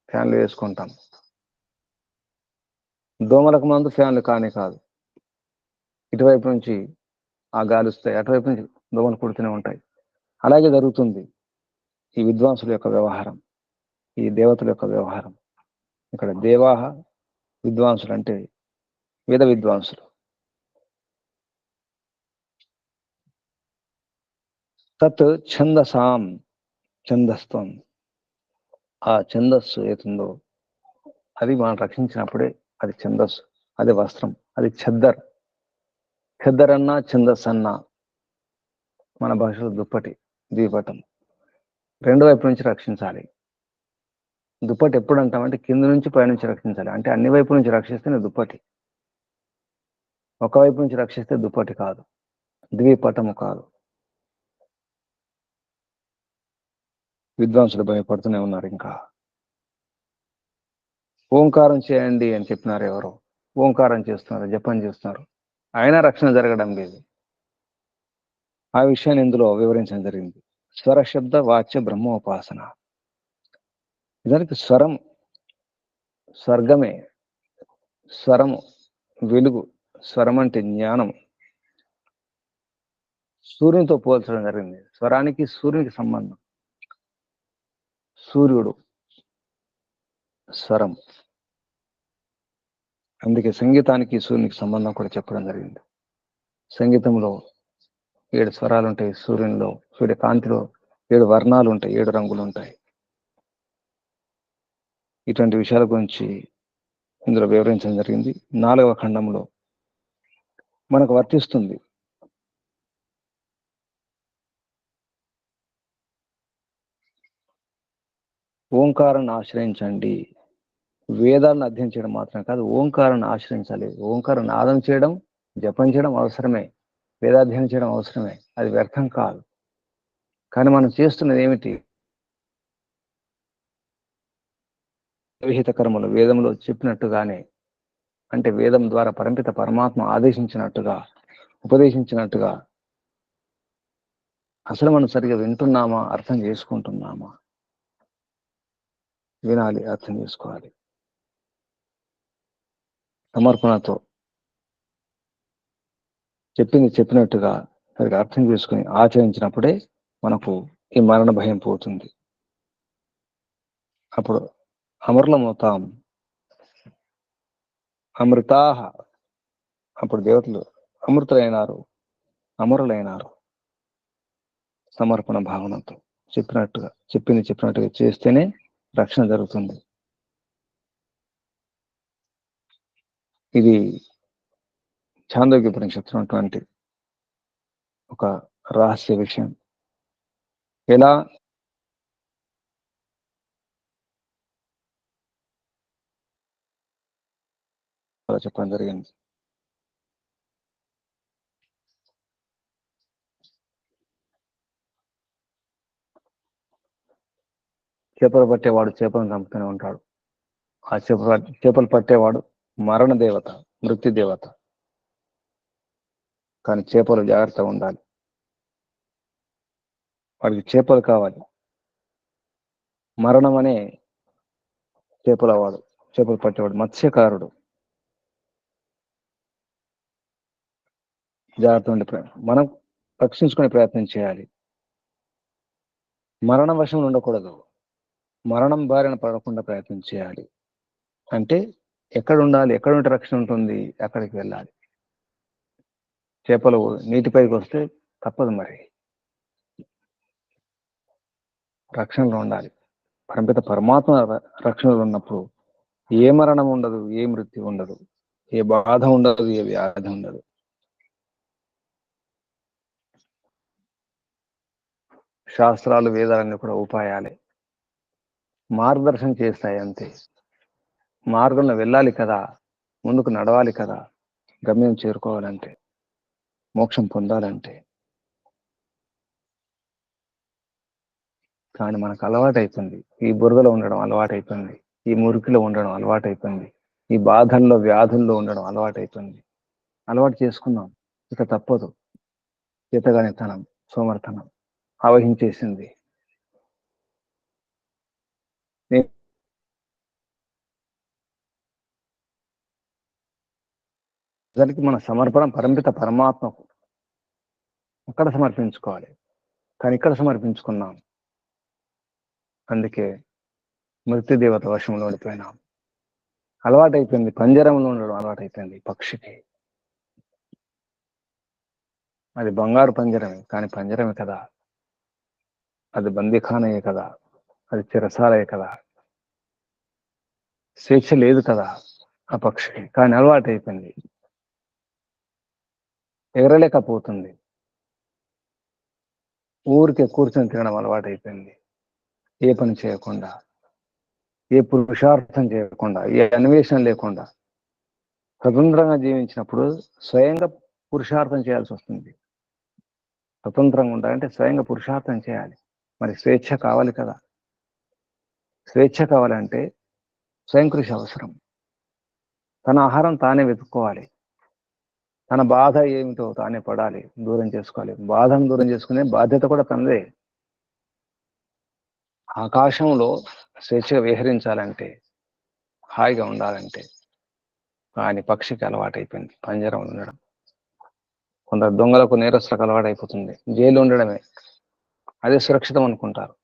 Speaker 1: ఫ్యాన్లు వేసుకుంటాం. దోమలకు మందు ఫ్యాన్లు కానే కాదు. ఇటువైపు నుంచి ఆ గాలుస్తాయి, అటువైపు నుంచి దోమలు కుడుతూనే ఉంటాయి. అలాగే జరుగుతుంది ఈ విద్వాంసుల యొక్క వ్యవహారం, ఈ దేవతల యొక్క వ్యవహారం. ఇక్కడ దేవాహ విద్వాంసులు అంటే వేద విద్వాంసులు. తత్ ఛందసాం, ఛందస్త్వం, ఆ ఛందస్సు ఏతుందో అది మనం రక్షించినప్పుడే అది ఛందస్సు, అది వస్త్రం, అది చెద్దర్. చెద్దర్ అన్నా ఛందస్సు అన్నా మన భాషలో దుప్పటి, ద్విపటం. రెండు వైపు నుంచి రక్షించాలి. దుప్పటి ఎప్పుడు అంటామంటే కింద నుంచి పైనుంచి రక్షించాలి. అంటే అన్ని వైపు నుంచి రక్షిస్తేనే దుప్పటి. ఒకవైపు నుంచి రక్షిస్తే దుప్పటి కాదు, ద్విపటము కాదు. విద్వాంసులు భయపడుతూనే ఉన్నారు. ఇంకా ఓంకారం చేయండి అని చెప్పినారు ఎవరో. ఓంకారం చేస్తున్నారు, జపం చేస్తున్నారు, అయినా రక్షణ జరగడం లేదు. ఆ విషయాన్ని ఇందులో వివరించడం జరిగింది. స్వర శబ్ద వాచ్య బ్రహ్మోపాసన. నిజానికి స్వరం స్వర్గమే, స్వరము వెలుగు, స్వరం అంటే జ్ఞానం. సూర్యునితో పోల్చడం జరిగింది. స్వరానికి సూర్యునికి సంబంధం. సూర్యుడు స్వరం. అందుకే సంగీతానికి సూర్యునికి సంబంధం కూడా చెప్పడం జరిగింది. సంగీతంలో 7 స్వరాలు ఉంటాయి. సూర్యునిలో, సూర్య కాంతిలో 7 వర్ణాలు ఉంటాయి, 7 రంగులు ఉంటాయి. ఇటువంటి విషయాల గురించి ఇందులో వివరించడం జరిగింది. 4వ ఖండంలో మనకు వర్తిస్తుంది. ఓంకారాన్ని ఆశ్రయించండి. వేదాలను అధ్యయనం చేయడం మాత్రం కాదు, ఓంకారాన్ని ఆశ్రయించాలి. ఓంకారం నాదం చేయడం, జపం చేయడం అవసరమే, వేదాధ్యయనం చేయడం అవసరమే, అది వ్యర్థం కాదు. కానీ మనం చేస్తున్నది ఏమిటి? విహిత కర్మలు వేదంలో చెప్పినట్టుగానే, అంటే వేదం ద్వారా పరంపిత పరమాత్మ ఆదేశించినట్టుగా, ఉపదేశించినట్టుగా అసలు మనం సరిగా వింటున్నామా, అర్థం చేసుకుంటున్నామా? వినాలి, అర్థం చేసుకోవాలి. సమర్పణతో చెప్పింది చెప్పినట్టుగా సరిగా అర్థం చేసుకుని ఆచరించినప్పుడే మనకు ఈ మరణ భయం పోతుంది. అప్పుడు అమరులమవుతాం. అమృతాహ. అప్పుడు దేవతలు అమృతులైనారు, అమరులైనారు. సమర్పణ భావనతో చెప్పినట్టుగా చేస్తేనే రక్షణ జరుగుతుంది. ఇది ఛాందోగ్యోపనిషత్తులో ఉన్నటువంటి ఒక రహస్య విషయం. ఎలా చెప్పడం జరిగింది. చేపలు పట్టేవాడు చేపలను చంపుతూనే ఉంటాడు. ఆ చేపలు పట్టేవాడు మరణ దేవత, మృత్యు దేవత. కానీ చేపలు జాగ్రత్తగా ఉండాలి. వాడికి చేపలు కావాలి. మరణం అనే చేపలు పట్టేవాడు మత్స్యకారుడు. జాగ్రత్త ఉండే మనం రక్షించుకునే ప్రయత్నం చేయాలి. మరణ వశం ఉండకూడదు. మరణం బారిన పడకుండా ప్రయత్నం చేయాలి. అంటే ఎక్కడ ఉండాలి, ఎక్కడ ఉంటే రక్షణ ఉంటుంది, అక్కడికి వెళ్ళాలి. చేపలు నీటిపైకి వస్తే తప్పదు, మరి రక్షణలో ఉండాలి. పరమిత పరమాత్మ రక్షణలో ఉన్నప్పుడు ఏ మరణం ఉండదు, ఏ మృత్యు ఉండదు, ఏ బాధ ఉండదు, ఏ వ్యాధి ఉండదు. శాస్త్రాలు, వేదాలన్నీ కూడా ఉపాయాలే, మార్గదర్శనం చేస్తాయి అంతే. మార్గంలో వెళ్ళాలి కదా, ముందుకు నడవాలి కదా, గమ్యం చేరుకోవాలంటే, మోక్షం పొందాలంటే. కానీ మనకు అలవాటైపోయింది, ఈ బురదలో ఉండడం అలవాటైపోయింది, ఈ మురికిలో ఉండడం అలవాటైపోయింది, ఈ బాధల్లో వ్యాధుల్లో ఉండడం అలవాటైపోయింది. అలవాటు చేసుకున్నాం, ఇక తప్పదు. చేతగానితనం, సోమర్థనం ఆవహించేసింది. దానికి మన సమర్పణ పరంపిత పరమాత్మకు అక్కడ సమర్పించుకోవాలి. కానీ ఇక్కడ సమర్పించుకున్నాం, అందుకే మృత్యుదేవత వశంలో ఓడిపోయినాం. అలవాటైపోయింది, పంజరంలో ఉండడం అలవాటైపోయింది పక్షికి. అది బంగారు పంజరమే, కానీ పంజరమే కదా, అది బందీఖానయే కదా, అది చిరసాలయే కదా. స్వేచ్ఛ లేదు కదా ఆ పక్షికి, కానీ అలవాటు అయిపోయింది, ఎగరలేకపోతుంది, ఊరికే కూర్చొని తినడం అలవాటు అయిపోయింది, ఏ పని చేయకుండా, ఏ పురుషార్థం చేయకుండా, ఏ అన్వేషణ లేకుండా స్వతంత్రంగా జీవించినప్పుడు స్వయంగా పురుషార్థం చేయాల్సి వస్తుంది. స్వతంత్రంగా ఉండాలంటే స్వయంగా పురుషార్థం చేయాలి. మరి స్వేచ్ఛ కావాలి కదా. స్వేచ్ఛ కావాలంటే స్వయం కృషి అవసరం. తన ఆహారం తానే వెతుక్కోవాలి. తన బాధ ఏమిటో తానే పడాలి, దూరం చేసుకోవాలి. బాధను దూరం చేసుకునే బాధ్యత కూడా తనదే. ఆకాశంలో స్వేచ్ఛగా విహరించాలంటే, హాయిగా ఉండాలంటే, కానీ పక్షికి అలవాటైపోయింది పంజరం ఉండడం. కొందరు దొంగలకు, నేరస్తులకు అలవాటైపోతుంది జైలు ఉండడమే, అదే సురక్షితం అనుకుంటారు.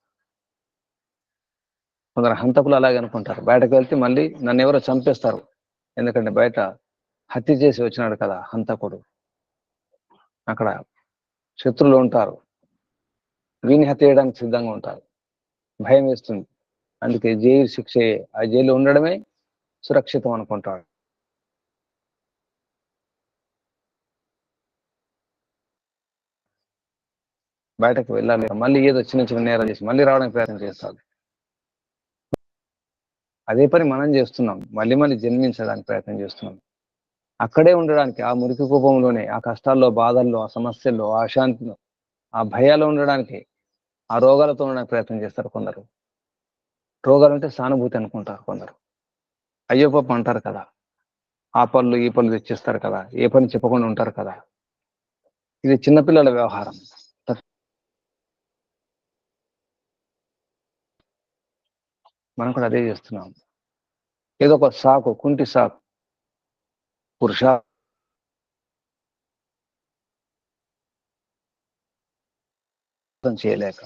Speaker 1: కొందరు హంతకులు అలాగే అనుకుంటారు, బయటకు వెళ్తే మళ్ళీ నన్ను ఎవరో చంపేస్తారు, ఎందుకంటే బయట హత్య చేసి వచ్చినాడు కదా హంతకుడు, అక్కడ శత్రువులు ఉంటారు, వీని హత్య చేయడానికి సిద్ధంగా ఉంటారు, భయం వేస్తుంది. అందుకే జైలు శిక్ష, ఆ జైలు ఉండడమే సురక్షితం అనుకుంటాడు. బయటకు వెళ్ళాలి, మళ్ళీ ఏదో చిన్న చిన్న నేరం చేసి మళ్ళీ రావడానికి ప్రయత్నం చేస్తాడు. అదే పని మనం చేస్తున్నాం, మళ్ళీ మళ్ళీ జన్మించడానికి ప్రయత్నం చేస్తున్నాం. అక్కడే ఉండడానికి, ఆ మురికి కూపంలోనే, ఆ కష్టాల్లో, బాధల్లో, ఆ సమస్యల్లో, ఆ అశాంతిలో, ఆ భయాల్లో ఉండడానికి, ఆ రోగాలతో ఉండడానికి ప్రయత్నం చేస్తారు కొందరు. రోగాలంటే సానుభూతి అనుకుంటారు కొందరు. అయ్యో పాపం అంటారు కదా, ఆ పళ్ళు ఈ పళ్ళు తెచ్చిస్తారు కదా, ఏ పని చెప్పకుండా ఉంటారు కదా. ఇది చిన్నపిల్లల వ్యవహారం. మనం కూడా అదే చేస్తున్నాం. ఏదో ఒక సాకు, కుంటి సాకు, పురుషార్థం చేయలేక,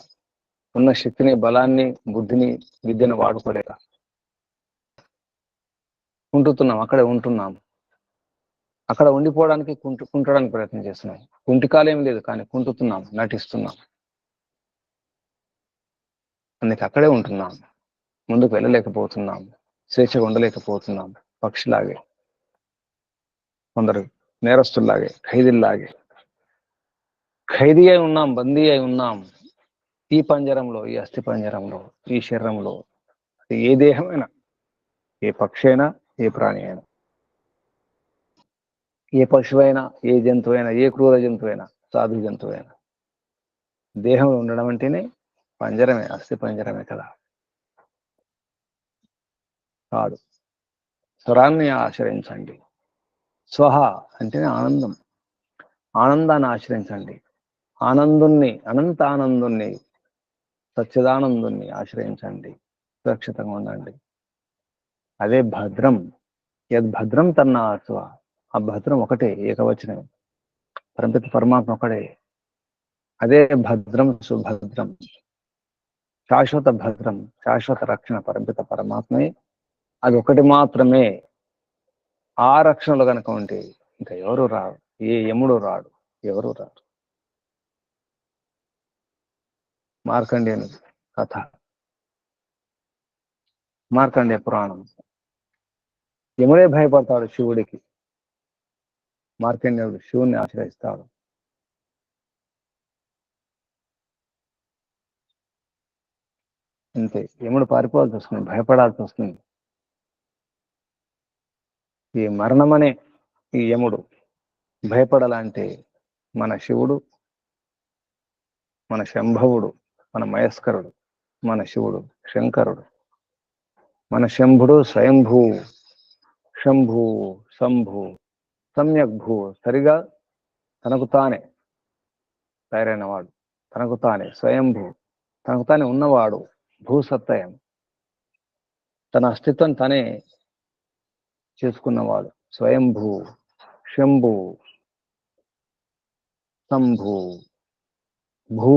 Speaker 1: ఉన్న శక్తిని, బలాన్ని, బుద్ధిని, విద్యను వాడుకోలేక కుంటుతున్నాం, అక్కడే ఉంటున్నాం. అక్కడ ఉండిపోవడానికి, కుంటడానికి ప్రయత్నం చేస్తున్నాం. కుంటికాలేం లేదు, కానీ కుంటుతున్నాం, నటిస్తున్నాం. అందుకే అక్కడే ఉంటున్నాం, ముందుకు వెళ్ళలేకపోతున్నాం, స్వేచ్ఛగా ఉండలేకపోతున్నాం. పక్షిలాగే, కొందరు నేరస్తుల్లాగే, ఖైదీల్లాగే ఖైదీ అయి ఉన్నాం, బందీ అయి ఉన్నాం ఈ పంజరంలో, ఈ అస్థి పంజరంలో, ఈ శరీరంలో. ఏ దేహమైనా, ఏ పక్షి అయినా, ఏ ప్రాణి అయినా, ఏ పశువైనా, ఏ జంతువైనా, ఏ క్రూర జంతువైనా, సాధు జంతువైనా, దేహంలో ఉండడం అంటేనే పంజరమే, అస్థి పంజరమే కదా. కాదు, స్వరాన్ని ఆశ్రయించండి. స్వహ అంటేనే ఆనందం. ఆనందాన్ని ఆశ్రయించండి. ఆనందుణ్ణి, అనంత ఆనందుణ్ణి, సచ్చిదానందుణ్ణి ఆశ్రయించండి. సురక్షితంగా ఉండండి. అదే భద్రం. యద్భద్రం తన్నాత్వ. ఆ భద్రం ఒకటే, ఏకవచనం. పరంపిత పరమాత్మ ఒకడే. అదే భద్రం, సుభద్రం, శాశ్వత భద్రం, శాశ్వత రక్షణ పరంపిత పరమాత్మే. అది ఒకటి మాత్రమే. ఆ రక్షణలో కనుక ఉంటే ఇంకా ఎవరు రాడు, ఏ యముడు రాడు, ఎవరు రాడు. మార్కండేయుని కథ, మార్కండేయ పురాణం. యముడే భయపడతాడు శివుడికి, మార్కండేయుడు శివుణ్ణి ఆశ్రయిస్తాడు. అంతే, యముడు పారిపోవాల్సి వస్తుంది, భయపడాల్సి వస్తుంది. ఈ మరణమనే ఈ యముడు భయపడాలంటే మన శివుడు, మన శంభవుడు, మన మయస్కరుడు, మన శివుడు శంకరుడు, మన శంభుడు స్వయంభూ, శంభూ, శంభు, సమ్యక్ భూ, సరిగా తనకు తానే తయారైన వాడు, తనకు తానే స్వయంభూ, తనకు తానే ఉన్నవాడు, భూసత్తయం, తన అస్తిత్వం తనే చేసుకున్నవాడు, స్వయంభూ, శంభు, శంభు, భూ,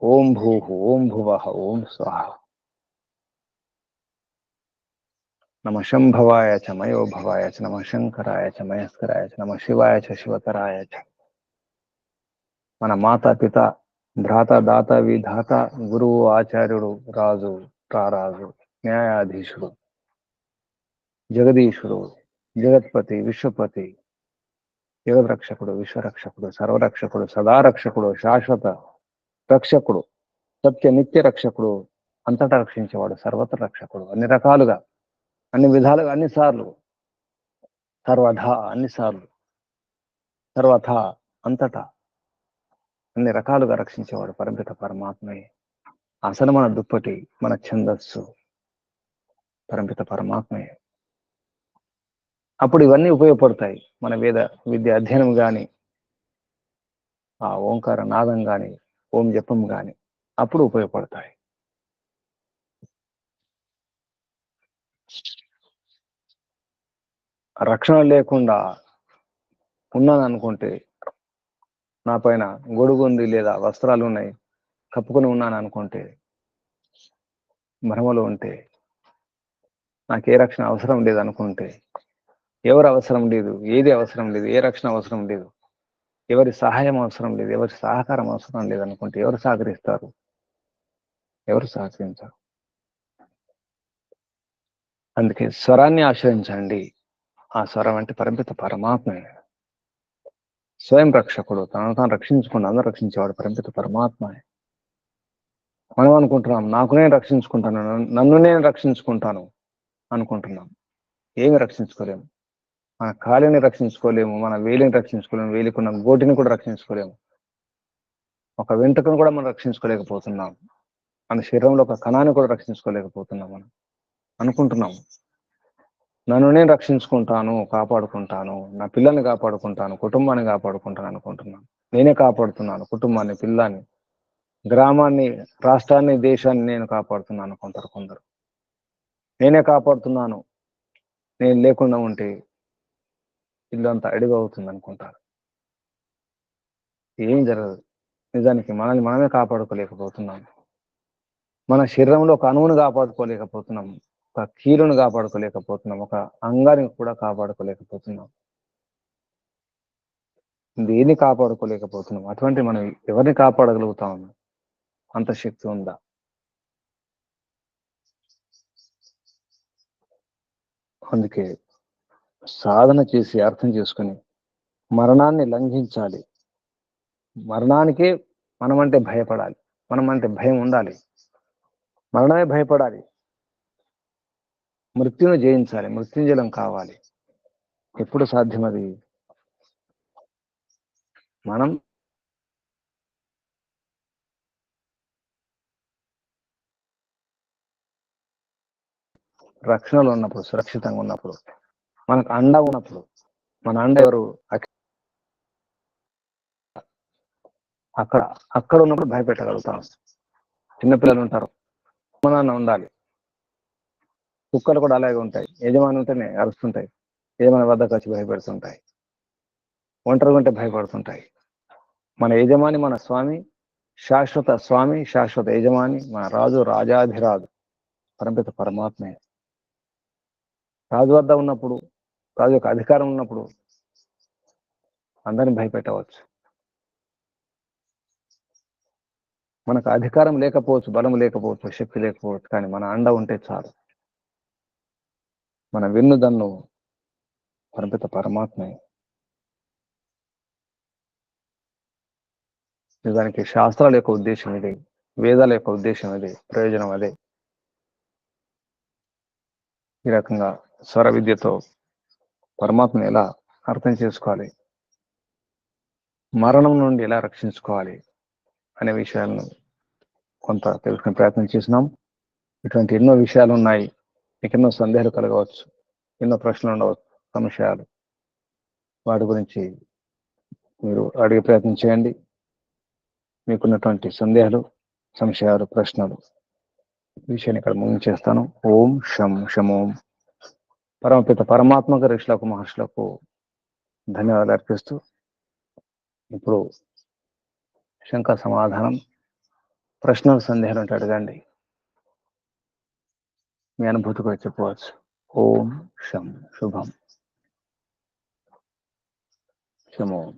Speaker 1: ఓం భూ, ఓం భువ, ఓం స్వాహ. నమ శంభవాయ చ మయోభవాయ చ, నమ శంకరాయ చ మయస్కరాయ చ, నమ శివాయ చ శివతరాయ చ. మన మాతా పిత, భ్రాత, దాత, విధాత, గురువు, ఆచార్యుడు, రాజు, రారాజు, న్యాయాధీశుడు, జగదీశుడు, జగత్పతి, విశ్వపతి, జగద్రక్షకుడు, విశ్వరక్షకుడు, సర్వరక్షకుడు, సదారక్షకుడు, శాశ్వత రక్షకుడు, సత్య నిత్య రక్షకుడు, అంతటా రక్షించేవాడు, సర్వత్ర రక్షకుడు, అన్ని రకాలుగా, అన్ని విధాలుగా, అన్నిసార్లు, సర్వధా అన్నిసార్లు, సర్వథా అంతటా అన్ని రకాలుగా రక్షించేవాడు పరమిత పరమాత్మయే. అసలు మన దుప్పటి, మన ఛందస్సు పరమిత పరమాత్మయే. అప్పుడు ఇవన్నీ ఉపయోగపడతాయి. మన వేద విద్య అధ్యయనం కానీ, ఆ ఓంకార నాదం కానీ, ఓం జపం కానీ అప్పుడు ఉపయోగపడతాయి. రక్షణ లేకుండా ఉన్నాను అనుకుంటే, నా పైన గొడుగు ఉంది లేదా వస్త్రాలు ఉన్నాయి, కప్పుకొని ఉన్నాను అనుకుంటే, భ్రమలో ఉంటే, నాకు ఏ రక్షణ అవసరం లేదు అనుకుంటే, ఎవరు అవసరం లేదు, ఏది అవసరం లేదు, ఏ రక్షణ అవసరం లేదు, ఎవరి సహాయం అవసరం లేదు, ఎవరి సహకారం అవసరం లేదు అనుకుంటే ఎవరు సహకరిస్తారు? ఎవరు సహకరించారు? అందుకే స్వరాన్ని ఆశ్రయించండి. ఆ స్వరం అంటే పరమిత పరమాత్మే, స్వయం రక్షకుడు, తనను తాను రక్షించుకుని అందరూ రక్షించేవాడు పరమిత పరమాత్మ. మనం అనుకుంటున్నాం నాకు నేను రక్షించుకుంటాను, నన్ను నేను రక్షించుకుంటాను అనుకుంటున్నాం. ఏమి రక్షించుకోలేము. మన కాలిని రక్షించుకోలేము, మన వేలిని రక్షించుకోలేము, వేలికున్న గోటిని కూడా రక్షించుకోలేము, ఒక వెంట్రుకను కూడా మనం రక్షించుకోలేకపోతున్నాం, మన శరీరంలో ఒక కణాన్ని కూడా రక్షించుకోలేకపోతున్నాం. మనం అనుకుంటున్నాం నన్ను నేను రక్షించుకుంటాను, కాపాడుకుంటాను, నా పిల్లల్ని కాపాడుకుంటాను, కుటుంబాన్ని కాపాడుకుంటాను అనుకుంటున్నాను. నేనే కాపాడుతున్నాను కుటుంబాన్ని, పిల్లాన్ని, గ్రామాన్ని, రాష్ట్రాన్ని, దేశాన్ని నేను కాపాడుతున్నాను అనుకుంటారు కొందరు. నేనే కాపాడుతున్నాను, నేను లేకుండా ఉంటే ఇల్లు అంతా అడిగా అవుతుంది అనుకుంటారు. ఏం జరగదు. నిజానికి మనల్ని మనమే కాపాడుకోలేకపోతున్నాం. మన శరీరంలో ఒక అణువును కాపాడుకోలేకపోతున్నాం, ఒక కీలును కాపాడుకోలేకపోతున్నాం, ఒక అంగాన్ని కూడా కాపాడుకోలేకపోతున్నాం, దేన్ని కాపాడుకోలేకపోతున్నాం. అటువంటి మనం ఎవరిని కాపాడగలుగుతాం? అంత శక్తి ఉందా? అందుకే సాధన చేసి అర్థం చేసుకుని మరణాన్ని లంఘించాలి. మరణానికే మనమంటే భయపడాలి, మనమంటే భయం ఉండాలి, మరణమే భయపడాలి. మృత్యును జయించాలి, మృత్యుంజయం కావాలి. ఎప్పుడు సాధ్యం అది? మనం రక్షణలో ఉన్నప్పుడు, సురక్షితంగా ఉన్నప్పుడు, మనకు అండ ఉన్నప్పుడు. మన అండ ఎవరు? అక్కడ అక్కడ ఉన్నప్పుడు భయపెట్టగలుగుతాం. చిన్నపిల్లలు ఉంటారు, అమ్మ ఉండాలి. కుక్కలు కూడా అలాగే ఉంటాయి, యజమాని ఉంటేనే అరుస్తుంటాయి, యజమాని వద్దకు వచ్చి భయపెడుతుంటాయి, ఒంటరిగా ఉంటే భయపడుతుంటాయి. మన యజమాని, మన స్వామి, శాశ్వత స్వామి, శాశ్వత యజమాని, మన రాజు, రాజాధిరాజు పరమిత పరమాత్మే. రాజు వద్ద ఉన్నప్పుడు, రాజు యొక్క అధికారం ఉన్నప్పుడు అందరిని భయపెట్టవచ్చు. మనకు అధికారం లేకపోవచ్చు, బలం లేకపోవచ్చు, శక్తి లేకపోవచ్చు, కానీ మన అండ ఉంటే చాలు. మన వెన్నుదన్ను పరమిత పరమాత్మే. నిజానికి శాస్త్రాల యొక్క ఉద్దేశం ఇదే, వేదాల యొక్క ఉద్దేశం ఇదే, ప్రయోజనం అదే. ఈ రకంగా స్వర విద్యతో పరమాత్మను ఎలా అర్థం చేసుకోవాలి, మరణం నుండి ఎలా రక్షించుకోవాలి అనే విషయాలను కొంత తెలుసుకునే ప్రయత్నం చేసినాం. ఇటువంటి ఎన్నో విషయాలు ఉన్నాయి. మీకు ఎన్నో సందేహాలు కలగవచ్చు, ఎన్నో ప్రశ్నలు ఉండవచ్చు, సంశయాలు. వాటి గురించి మీరు అడిగే ప్రయత్నం చేయండి. మీకున్నటువంటి సందేహాలు, సంశయాలు, ప్రశ్నలు విషయాన్ని ఇక్కడ ముగించేస్తాను. ఓం శం శమోం. పరమపిత పరమాత్మక ఋషులకు, మహర్షులకు ధన్యవాదాలు అర్పిస్తూ ఇప్పుడు శంక సమాధానం, ప్రశ్నలు, సందేహాలు ఉంటే అడగండి, మీ అనుభూతి కూడా చెప్పవచ్చు. ఓం శం శుభం శమోం.